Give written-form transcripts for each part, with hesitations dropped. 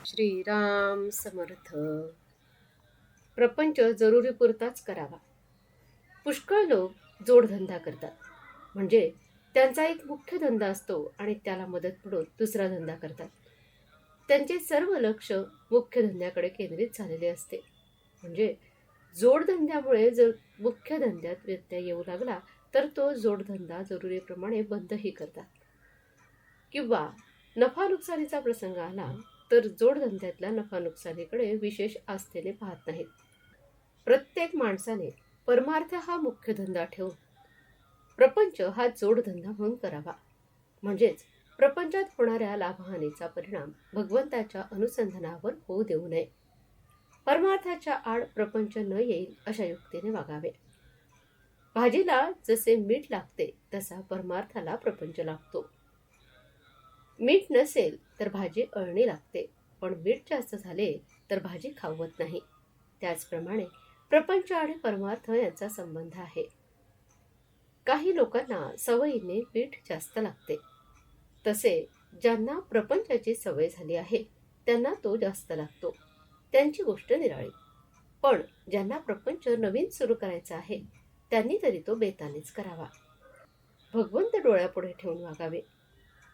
श्रीराम समर्थ. प्रपंच जरुरीपुरताच करावा. पुष्कळ लोक जोडधंदा करतात, म्हणजे त्यांचा एक मुख्य धंदा असतो आणि त्याला मदत पडून दुसरा धंदा करतात. त्यांचे सर्व लक्ष मुख्य धंद्याकडे केंद्रित झालेले असते. म्हणजे जोडधंद्यामुळे जर मुख्य धंद्यात व्यत्यय येऊ लागला तर तो जोडधंदा जरुरीप्रमाणे बंदही करतात. किंवा नफा नुकसानीचा प्रसंग आला तर जोडधंद्यातल्या नफा नुकसानीकडे विशेष आस्थेने पाहत नाहीत. प्रत्येक माणसाने परमार्थ हा मुख्य धंदा ठेवून प्रपंच हा जोडधंदा म्हणून करावा. म्हणजेच प्रपंचात होणाऱ्या लाभहानीचा परिणाम भगवंताच्या अनुसंधानावर होऊ देऊ नये. परमार्थाच्या आड प्रपंच न येईल अशा युक्तीने वागावे. भाजीला जसे मीठ लागते तसा परमार्थाला प्रपंच लागतो. मीठ नसेल तर भाजी अळणी लागते, पण मीठ जास्त झाले तर भाजी खावत नाही. त्याचप्रमाणे प्रपंच आणि परमार्थ यांचा संबंध आहे. काही लोकांना सवयीने मीठ जास्त लागते, तसे ज्यांना प्रपंचाची सवय झाली आहे त्यांना तो जास्त लागतो. त्यांची गोष्ट निराळी. पण ज्यांना प्रपंच नवीन सुरू करायचा आहे त्यांनी तरी तो बेतानेच करावा. भगवंत डोळ्यापुढे ठेवून वागावे.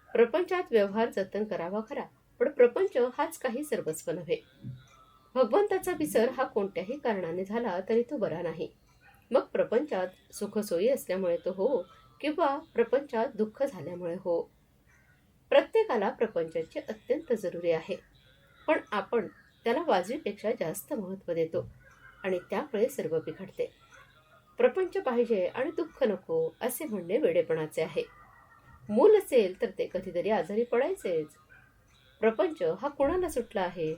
प्रपंचात व्यवहार जतन करावा खरा, पण प्रपंच हाच काही सर्वस्व नव्हे. भगवंताचा विसर हा कोणत्याही कारणाने झाला तरी तो बरा नाही. मग प्रपंचात सुखसोयी असल्यामुळे तो हो, किंवा प्रपंचात दुःख झाल्यामुळे हो. प्रत्येकाला प्रपंचाची अत्यंत जरुरी आहे, पण आपण त्याला वाजवीपेक्षा जास्त महत्त्व देतो आणि त्यामुळे सर्व बिघडते. प्रपंच पाहिजे आणि दुःख नको असे म्हणणे वेडेपणाचे आहे. मूल असेल तर ते कधीतरी आजारी पडायचेच. प्रपंच हा कोणाला सुटला आहे?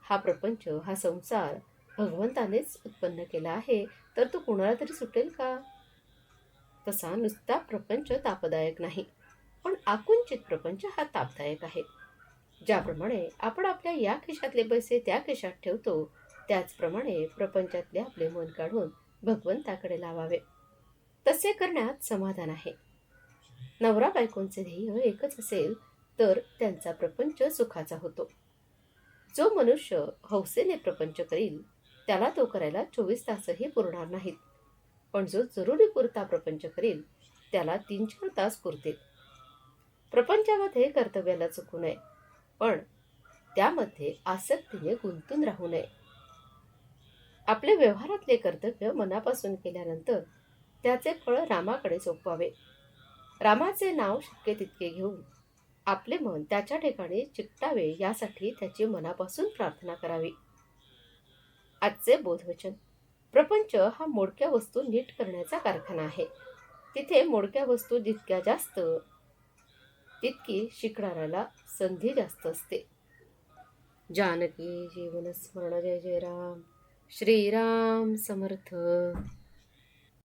हा प्रपंच, हा संसार भगवंतानेच उत्पन्न केला आहे, तर तो कोणाला तरी सुटेल का? तसा नुसता प्रपंच तापदायक नाही, पण आकुंचित प्रपंच हा तापदायक आहे. ज्याप्रमाणे आपण आपल्या या खिशातले पैसे त्या खिशात ठेवतो, त्याचप्रमाणे प्रपंचातले आपले मन काढून भगवंताकडे लावावे. तसे करण्यात समाधान आहे. नवरा बायकोंचे ध्येय एकच असेल तर त्यांचा प्रपंच सुखाचा होतो. जो मनुष्य हौसेने प्रपंच करील त्याला तो करायला 24 तासही पुरणार नाहीत, पण जो जरुरी पुरता प्रपंच करील त्याला 3-4 तास पुरतील. प्रपंचामध्ये कर्तव्याला चुकू नये, पण त्यामध्ये आसक्तीने गुंतून राहू नये. आपले व्यवहारातले कर्तव्य मनापासून केल्यानंतर त्याचे फळ रामाकडे सोपवावे. रामाचे नाव शक्य तितके घेऊन आपले मन त्याच्या ठिकाणी चिकटावे यासाठी त्याची मनापासून प्रार्थना करावी. आजचे बोधवचन. प्रपंच हा मोडक्या वस्तू नीट करण्याचा कारखाना आहे. तिथे मोडक्या वस्तू जितक्या जास्त तितकी शिकणाऱ्याला संधी जास्त असते. जानकी जीवन स्मरण. जय जय राम. श्रीराम समर्थ.